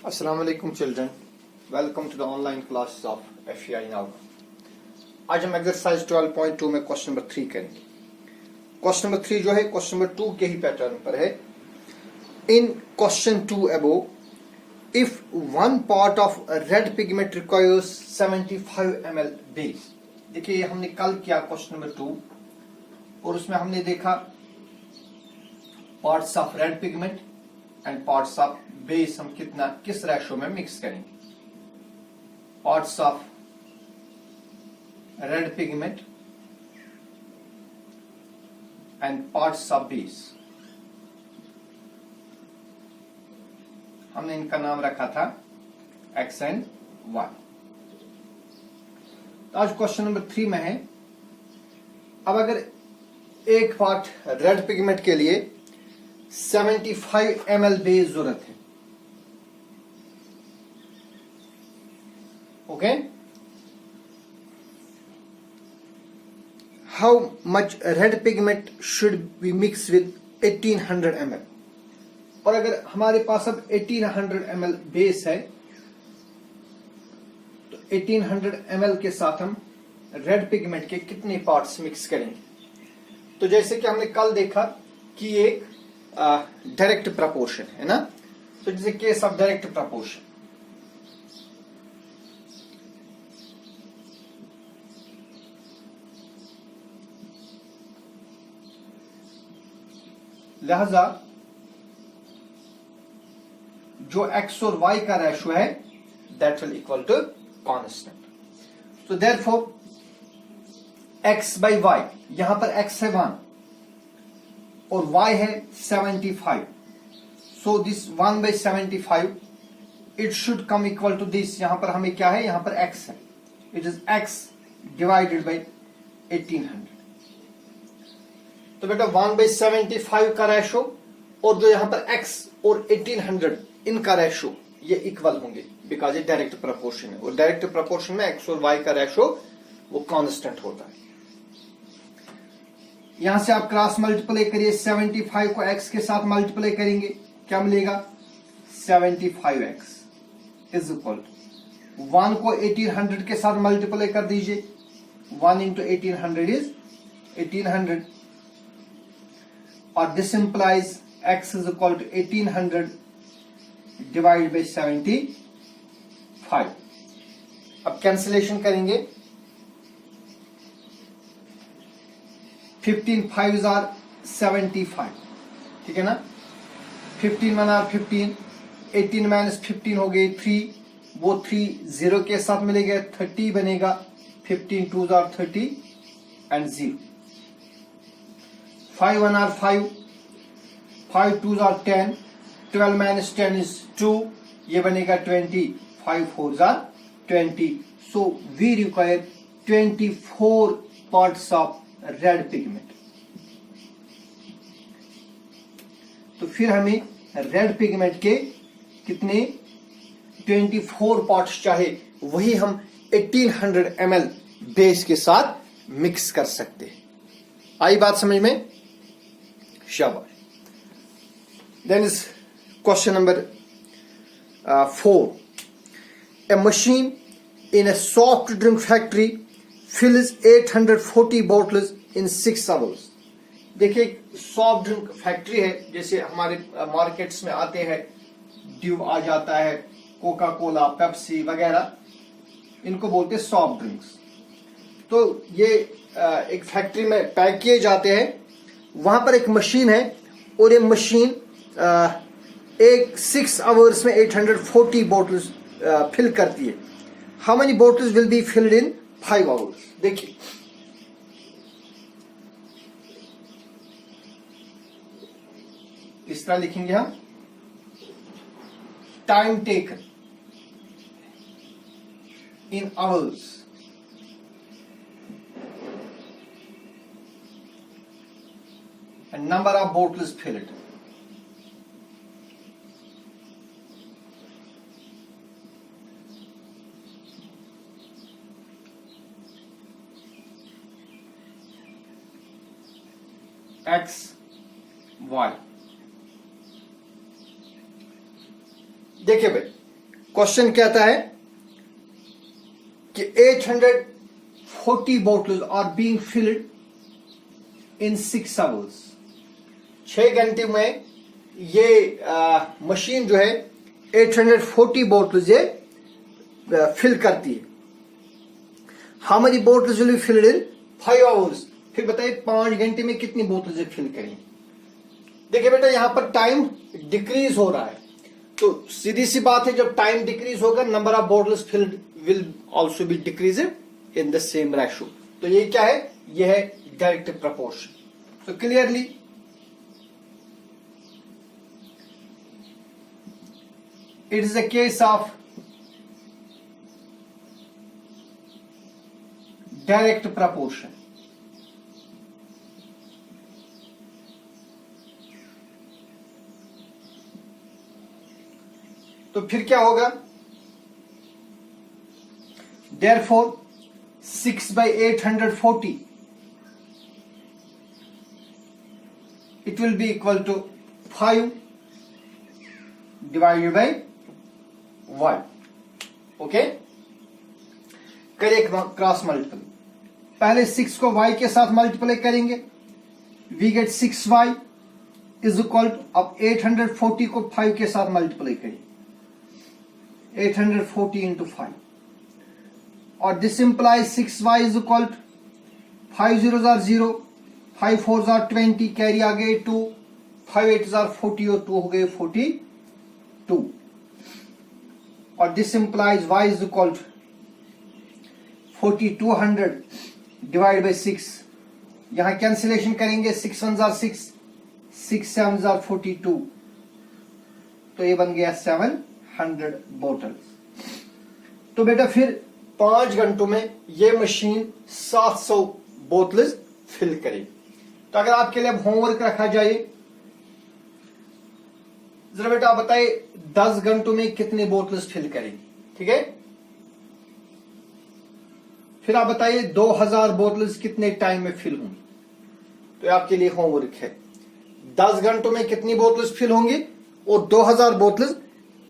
Assalamu alaikum children. Welcome to the online classes of FEI now. आज हम exercise 12.2 में question number 3 करेंगे। Question number 3 जो है क्वेश्चन नंबर 2 के ही पैटर्न पर है। In question 2 above, if one part of red pigment requires 75 ml base. देखिए हमने कल किया क्वेश्चन नंबर 2 और उसमें हमने देखा parts of red pigment and parts of base हम किस रेशो में मिक्स करेंगे। Parts of red pigment and parts of base, हमने इनका नाम रखा था एक्स एंड वाई। तो आज क्वेश्चन नंबर 3 में है, अब अगर एक पार्ट रेड पिगमेंट के लिए 75 ml बेस जरूरत है, okay, how much red pigment should be mix with 1800 ml। और अगर हमारे पास अब 1800 ml बेस है तो 1800 ml के साथ हम रेड पिगमेंट के कितने पार्ट्स मिक्स करेंगे। तो जैसे कि हमने कल देखा कि एक डायरेक्ट प्रपोर्शन है ना, तो जैसे केस ऑफ डायरेक्ट प्रपोर्शन, लिहाजा जो x और y का रेशो है that will equal to constant. So therefore x by y, यहां पर x है 1 और y है 75, so this 1 by 75 it should come equal to this, यहां पर हमें क्या है, यहां पर x है, it is x divided by 1800। तो बेटा 1 बाई 75 का रेशो और जो यहां पर x और 1800 इनका रेशो ये इक्वल होंगे बिकॉज ये डायरेक्ट प्रपोर्शन है और डायरेक्ट प्रपोर्शन में x और y का रेशो वो कांस्टेंट होता है। यहां से आप क्रॉस मल्टीप्लाई करिए, 75 को x के साथ मल्टीप्लाई करेंगे, क्या मिलेगा 75x इज इक्वल टू 1 को 1800 के साथ मल्टीप्लाई कर दीजिए, 1 इंटू 1800 इज 1800 और this implies x is equal to 1800 divide by 75। अब कैंसिलेशन करेंगे, 15 5s आर 75, ठीक है ना, 15 1 आर 15, 18 माइनस 15 हो गई 3, वो 3 0 के साथ मिलेगा 30 बनेगा, 15 2s are 30 and 0, 5 1 are 5, 5 2s are 10, 12 minus 10 is 2, ये बनेगा 20, 5 4s are 20, so we require 24 parts of red pigment. तो फिर हमें रेड पिगमेंट के कितने 24 पार्ट्स चाहे, वही हम 1800 ml बेस के साथ मिक्स कर सकते हैं। आई बात समझ में? शाबाश। Then is question number 4, a machine in a soft drink factory fills 840 bottles in 6 hours। देखिए सॉफ्ट ड्रिंक फैक्ट्री है, जैसे हमारे मार्केट्स में आते हैं, ड्यू आ जाता है, कोका कोला पेप्सी वगैरह, इनको बोलते हैं सॉफ्ट ड्रिंक्स। तो ये एक फैक्ट्री में पैक किए जाते हैं, वहां पर एक मशीन है और ये मशीन एक 6 आवर्स में 840 बोटल्स फिल करती है। How many bottles will be filled in 5 hours. देखिए इस तरह लिखेंगे हम, time taken in hours and number of bottles filled. X Y. देखिए भाई क्वेश्चन कहता है कि 840 bottles are being filled in 6 hours. 6 घंटे में ये मशीन जो है 840 bottles ये फिल करती है. How many bottles will be filled in 5 hours? फिर बताइए 5 घंटे में कितनी बोतल से फिल करेंगे. देखिए बेटा यहां पर टाइम डिक्रीज हो रहा है, तो सीधी सी बात है जब टाइम डिक्रीज होगा number of bottles field will also be decrease in the same ratio. तो ये क्या है, ये है डायरेक्ट प्रपोर्शन. तो clearly it is a case of direct proportion. तो फिर क्या होगा, therefore 6/840 it will be equal to 5 divided by 1. Okay, करें क्रॉस मल्टीपल. पहले 6 को y के साथ मल्टीप्लाई करेंगे, we get 6y is equal to, अब 840 को 5 के साथ मल्टीप्लाई करें, 840 into 5, और this implies 6y is equal to 5 zeros are 0, 5 4s are 20, carry आ गए 2, 5 8s are 40 और 2 हो गए 42, और this implies y is equal to 4200 divide by 6. यहां कैंसिलेशन करेंगे, 6 1s are 6, 6 7s are 42, तो ये बन गया 700 बोतल्स. तो बेटा फिर 5 घंटों में ये मशीन 700 बोतल्स फिल करेगी. तो अगर आपके लिए अब होमवर्क रखा जाए, जरा बेटा आप बताइए 10 घंटों में कितनी बोतल्स फिल करेगी. ठीक है, फिर आप बताइए 2000 बोतल्स कितने टाइम में फिल होंगी. तो आपके लिए होमवर्क है 10 घंटों में कितनी बोतल्स फिल होंगी और 2000 बोतल्स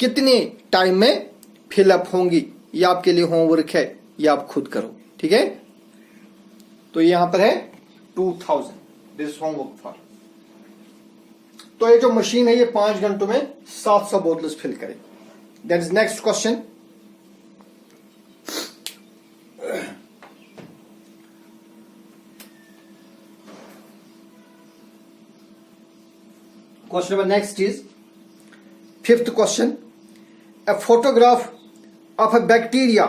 कितने टाइम में फिलअप होंगी. ये आपके लिए होमवर्क है, ये आप खुद करो. ठीक है, तो यहां पर है 2000, दिस होमवर्क फॉर. तो ये जो मशीन है ये 5 घंटों में 700 बोतल्स फिल करे. That is next question. Question number next is 5th question. A photograph of a bacteria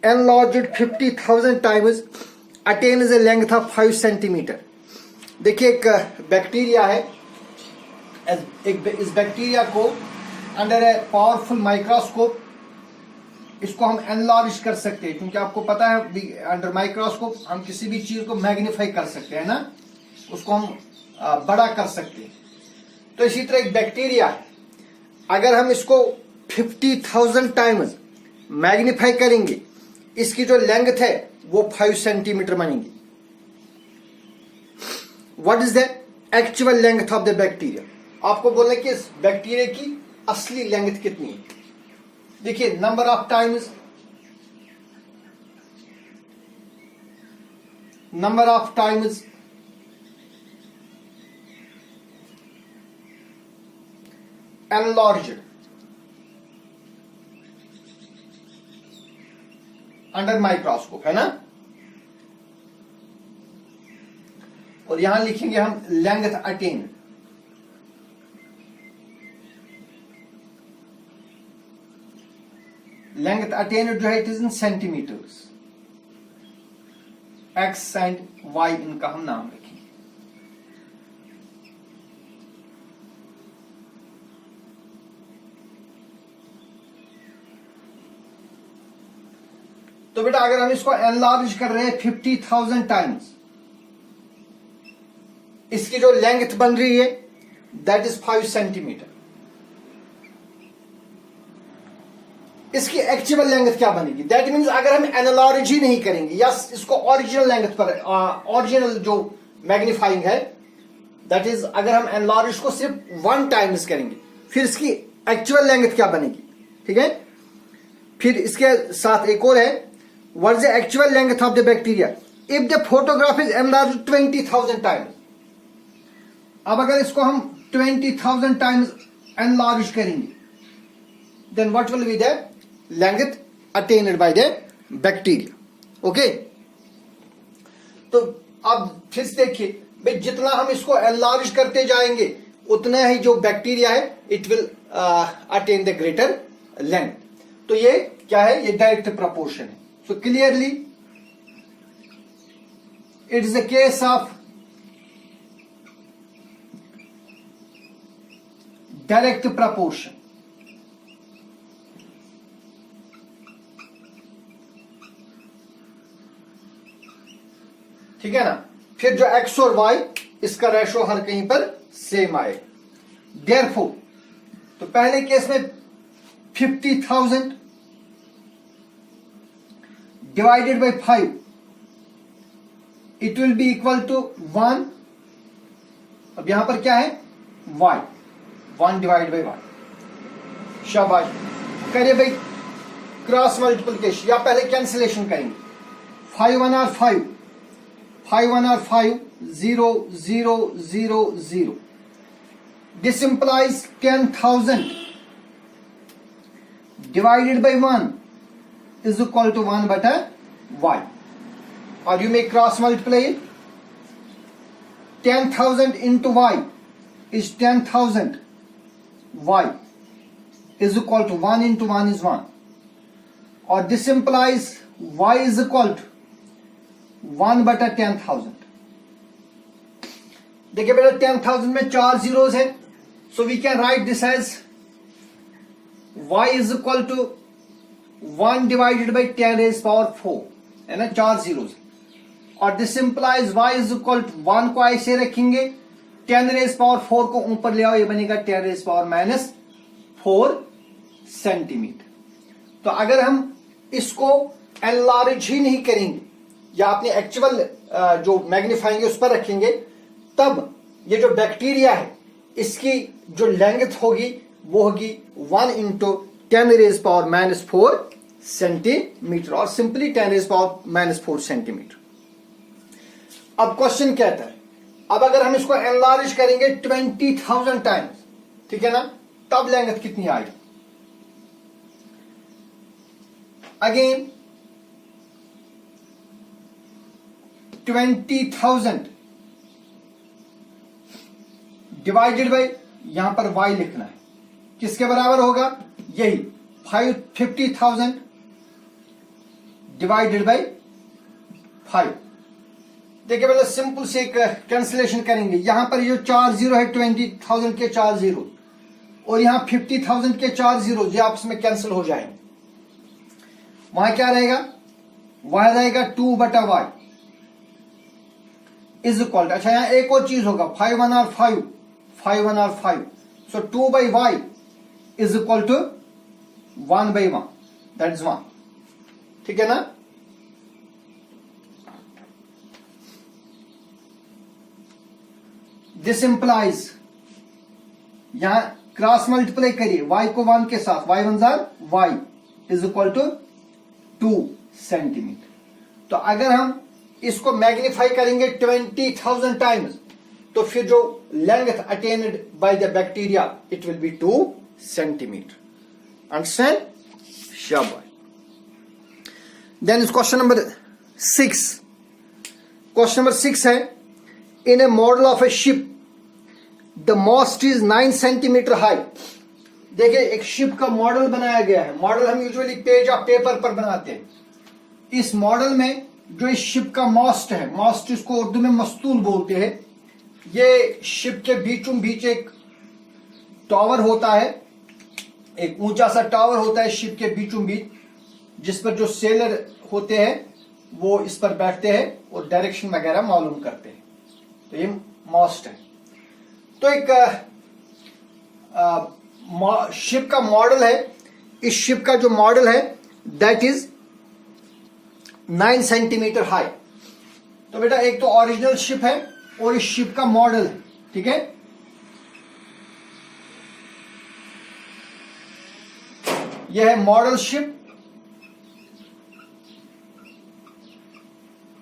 enlarged 50,000 times attains a length of 5 centimeter. देखिए एक बैक्टीरिया है, इस बैक्टीरिया को अंडर ए पावरफुल माइक्रोस्कोप इसको हम एनलार्ज कर सकते हैं, क्योंकि आपको पता है अंडर माइक्रोस्कोप हम किसी भी चीज को मैग्नीफाई कर सकते हैं ना, उसको हम बड़ा कर सकते हैं. तो इसी तरह एक बैक्टीरिया है, अगर हम इसको 50,000 टाइम्स मैग्नीफाई करेंगे, इसकी जो लेंथ है वो 5 सेंटीमीटर बनेगी. What is the actual length of the bacteria. आपको बोलना कि इस बैक्टीरिया की असली लेंथ कितनी है. देखिए number of times enlarged under microscope है ना, और यहां लिखेंगे हम लेंथ अटेन. लेंथ अटेन जो है it is in centimetres. X and Y इनका हम नाम रखेंगे. तो बेटा अगर हम इसको एनलार्ज कर रहे हैं 50,000 टाइम्स, इसकी जो लेंथ बन रही है दैट इज 5 सेंटीमीटर. इसकी एक्चुअल लेंथ क्या बनेगी, दैट मीन्स अगर हम एनालॉजी ही नहीं करेंगे या इसको ओरिजिनल लेंथ पर ओरिजिनल जो मैग्नीफाइंग है दैट इज अगर हम एनालॉज को सिर्फ 1 टाइम्स करेंगे, फिर इसकी एक्चुअल लेंथ क्या बनेगी. ठीक है, फिर इसके साथ एक और है, what is the actual length of the bacteria if the photograph is enlarge 20,000 times. अब अगर इसको हम 20,000 टाइम्स एनलार्ज करेंगे, then what will be the length attained by the bacteria. Okay, तो अब फिर से देखिए भाई, जितना हम इसको एनलार्ज करते जाएंगे उतना ही जो बैक्टीरिया है it will attain the greater length. तो ये क्या है, ये डायरेक्ट प्रपोर्शन है। So clearly it is the case of direct proportion. ठीक है ना। फिर जो एक्स और वाई, इसका रेशो हर कहीं पर सेम आए। देयरफॉर, तो पहले केस में 50,000 divided by 5 it will be equal to 1। अब यहां पर क्या है, y, 1 डिवाइड बाय y। शाबाश, करिए भाई क्रॉस मल्टीप्लिकेशन या पहले कैंसिलेशन करेंगे। 5 1 are 5, 5 1 are 5, 0 0 0 0। This implies 10,000 divided by 1 is equal to 1 bata y. Or you may cross multiply it. 10,000 into y is 10,000. Y is equal to 1 into 1 is 1. Or this implies y is equal to 1 bata 10,000. देखिए बेटा 10,000 में 4 zeros है, so we can write this as y is equal to 1 divided by 10 raised power 4, है ना, 4 zeros। और this implies y is equal to 1 को ऐसे रखेंगे, 10 raised power 4 को ऊपर ले आओ, ये बनेगा 10 raised power minus 4 सेंटीमीटर। तो अगर हम इसको एनलार्ज ही नहीं करेंगे या अपने एक्चुअल जो मैग्नीफाइंग उस पर रखेंगे, तब ये जो बैक्टीरिया है इसकी जो लेंथ होगी वो होगी 1 into 10 raise power minus 4 centimetre, और simply 10 raise power minus 4 centimetre. अब क्वेश्चन कहता है, अब अगर हम इसको एनलार्ज करेंगे 20,000 टाइम्स, ठीक है ना, तब लेंथ कितनी आएगी। अगेन 20,000 डिवाइडेड बाय, यहां पर y लिखना है, किसके बराबर होगा, यही 50,000 डिवाइडेड बाय 5। देखिए पहले सिंपल से कैंसिलेशन करेंगे। यहां पर जो 4 जीरो है 20,000 के 4 जीरो, और यहां 50,000 के 4 जीरो, जो आपस में कैंसिल हो जाएंगे। वहां क्या रहेगा, वहां रहेगा 2 बटा y इज इक्वल टू, अच्छा यहां एक और चीज होगा, 5 1 are 5, 5 1 are 5, so 2 by y is equal to 1 by 1, that is 1। ठीक है ना। दिस इंप्लाइज, यहां क्रॉस मल्टीप्लाई करिए y को 1 के साथ, y 1 जार y is equal to 2 centimetre. तो अगर हम इसको मैग्नीफाई करेंगे 20,000 टाइम्स, तो फिर जो length attained by the bacteria it will be 2 centimetre. Understand, शाबाश। Then is question number 6। Question number 6 है, in a model of a ship the mast is 9 centimetre high. देखिए एक शिप का मॉडल बनाया गया है। मॉडल हम यूजुअली पेज ऑफ पेपर पर बनाते हैं। इस मॉडल में जो इस शिप का मॉस्ट है, मॉस्ट इसको उर्दू में मस्तूल बोलते हैं, ये शिप के बीचों बीच एक टावर होता है, एक ऊंचा सा टावर होता है शिप के बीचों बीच, जिस पर जो सेलर होते हैं वो इस पर बैठते हैं और डायरेक्शन वगैरह मालूम करते हैं। तो ये मॉस्ट है। तो एक शिप का मॉडल है। इस शिप का जो मॉडल है दैट इज 9 सेंटीमीटर हाई। तो बेटा एक तो ओरिजिनल शिप है और इस शिप का मॉडल है, ठीक है। यह है मॉडल शिप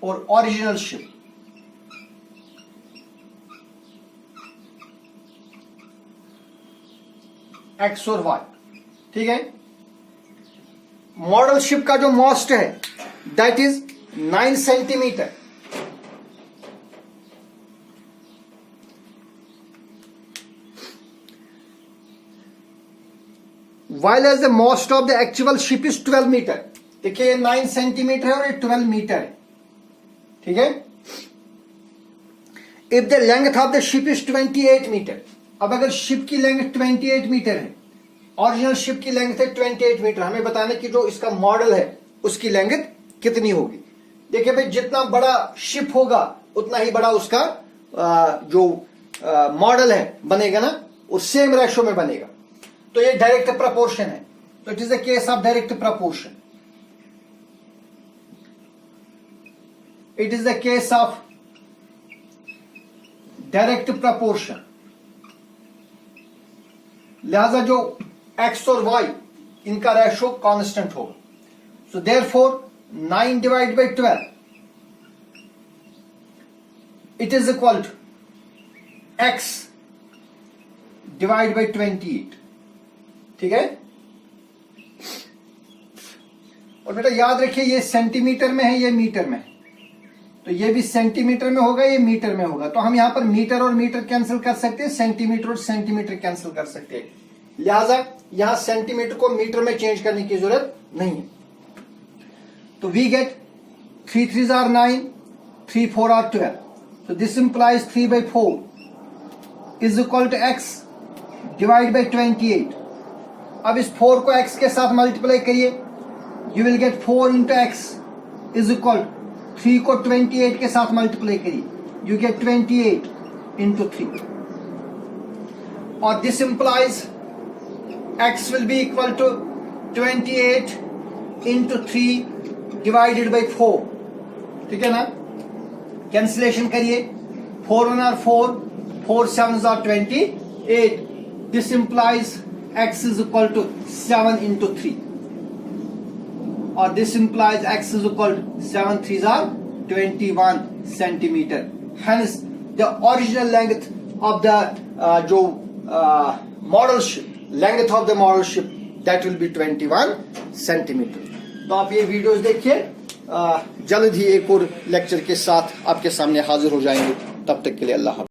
और ओरिजिनल शिप, एक्स और वाई, ठीक है। मॉडल शिप का जो मॉस्ट है that is 9 centimetre, while as the most of the actual ship is 12 metre. देखिए ये 9 सेंटीमीटर है और ये 12 मीटर है, ठीक है। If the length of the ship is 28 metre, अब अगर शिप की लेंथ 28 मीटर है, ओरिजिनल शिप की लेंथ है 28 मीटर, हमें बताना कि जो इसका मॉडल है उसकी लेंथ कितनी होगी। देखिए भाई जितना बड़ा शिप होगा उतना ही बड़ा उसका जो मॉडल है बनेगा ना, वो सेम रेशो में बनेगा। तो ये डायरेक्ट प्रपोर्शन है, तो it is the case of direct proportion. It is the case of direct proportion. लिहाजा जो एक्स और वाई इनका रेशो कांस्टेंट होगा। So therefore 9 divide by 12 it is equal to x divide by 28, ठीक है। और बेटा याद रखिए ये सेंटीमीटर में है, ये मीटर में है, तो ये भी सेंटीमीटर में होगा, ये मीटर में होगा। तो हम यहां पर मीटर और मीटर कैंसिल कर सकते हैं, सेंटीमीटर और सेंटीमीटर कैंसिल कर सकते हैं। लिहाजा यहां सेंटीमीटर को मीटर में चेंज करने की जरूरत नहीं है। तो we get 3 3s are 9, 3 4 are 12। So this implies 3 by 4 is equal to x divide by 28। अब इस 4 को x के साथ मल्टीप्लाई करिए, you will get 4 into x is equal 3 को 28 के साथ मल्टीप्लाई करिए, यू गेट 28 इंटू 3। और this implies x will be equal to 28 into 3 divided by 4, ठीक है ना। कैंसिलेशन करिए, 4 1 are 4, 4 7s are 28। This implies x is equal to 7 into 3, or this implies x is equal to 7 3s are 21 centimeter. Hence the original length of the जो model ship, length of the model ship that will be 21 centimeter. तो आप ये videos देखिए, जल्द ही एक और lecture के साथ आपके सामने हाजिर हो जाएंगे। तब तक के लिए अल्लाह हाफ़िज़।